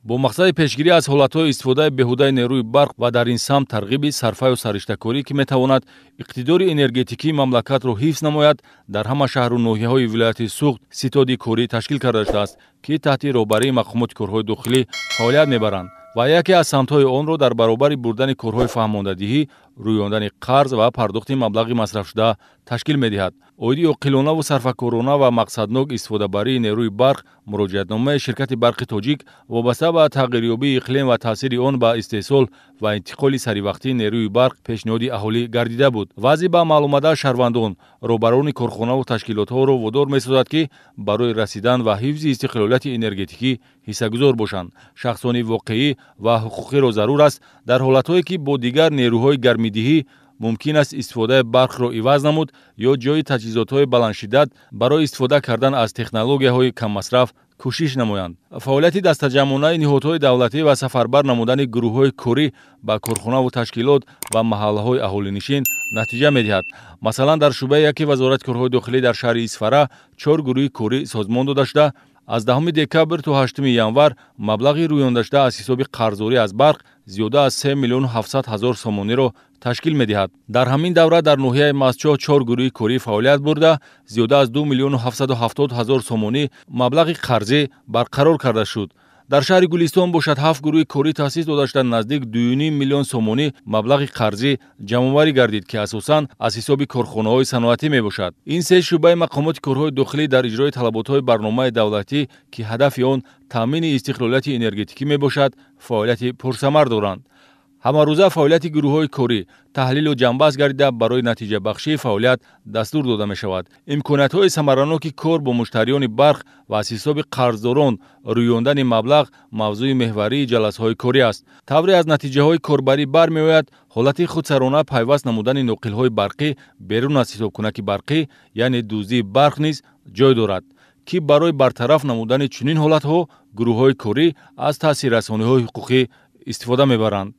бо мақсади пешгирӣ аз ҳолатҳои истифодаи беҳудаи нерӯи барқ ва дар ин самт тарғиби сарфаю сариштакорӣ ки метавонад иқтидори энергетикии мамлакатро ҳифз намояд, дар ҳама шаҳру ноҳияҳои вилояти Суғд ситоди корӣ ташкил карда шудааст, ки таҳти роҳбарии мақомоти корҳои дохилӣ фаъолият мебаранд ва яке аз самтҳои онро дар баробари бурдани корҳои фаҳмондадиҳӣ, рӯёндани қарз ва пардохти маблағи масрафшуда ташкил медиҳад. Оиди оқилонаву сарфакорона ва мақсаднок истифодабарии нерӯи барқ муроҷиатномаи ширкати барқи тоҷик вобаста ба тағйирёбии иқлим ва таъсири он ба истеҳсол ва интиқоли саривақтии нерӯи барқ пешниҳоди аҳолӣ гардида буд. Вазъи ба маълумадар шаҳрвандон, роҳбарони корхонаву ташкилотҳоро водор месозад, ки барои расидан ва ҳифзи истиқлолияти энергетикӣ ҳиссагузор бошанд. Шахсони воқеӣ ва ҳуқуқиро зарур аст дар ҳолатҳое ки бо дигар нерӯҳои гармидиҳӣ мумкин аст истифодаи барқро иваз намуд ё ҷои таҷҳизотҳои баландшиддат барои истифода кардан аз технологияҳои каммасраф кӯшиш намоянд. Фаъолияти дастаҷамъонаи ниҳодҳои давлатӣ ва сафарбар намудани гурӯҳҳои корӣ ба корхонаву ташкилот ва маҳаллаҳои аҳолинишин натиҷа медиҳад. Масалан, дар шӯъбаи яки вазорати корҳои дохилӣ дар шаҳри Исфара 4 гурӯҳи корӣ созмон дода шуда, аз 10 декабр то 8 январ маблағи рӯёндашуда аз ҳисоби қарздорӣ аз барқ зиёда аз 3 млн 700 000 сомониро ташкил медиҳад. Дар ҳамин давра дар ноҳияи Мастчоҳ 4 гурӯҳи корӣ фаъолият бурда, зиёда аз 2 млн 770 000 сомонӣ маблағи қарзӣ барқарор карда шуд. дар шаҳри Гулистон бошад 7 гурӯҳи корӣ таъсис дода шуда наздик 2.5 млн сомонӣ маблағи қарзӣ ҷамъоварӣ гардид, ки асосан аз ҳисоби корхонаҳои саноатӣ мебошад. Ин се шӯъбаи мақомоти корҳои дохилӣ дар иҷрои талаботҳои барномаи давлатӣ, ки ҳадафи он таъмини истиқлолияти энергетикӣ мебошад, фаъолияти пурсамар доранд. ҳамарӯза фаъолияти гурӯҳҳои корӣ таҳлилу ҷамъбаст гардида барои натиҷабахшии фаъолият дастур дода мешавад. имкониятҳои самараноки кор бо муштариёни барқ ва аз ҳисоби қарздорон рӯёндани маблағ мавзӯи меҳварии ҷаласаҳои корӣ аст. тавре аз натиҷаҳои корбарӣ бармеояд ҳолати худсарона пайваст намудани ноқилҳои барқӣ берун аз ҳисобкунаки барқӣ, яъне дуздии барқ низ ҷой дорад, ки барои бартараф намудани чунин ҳолатҳо гурӯҳҳои корӣ аз таъсиррасониҳои ҳуқуқӣ истифода мебаранд.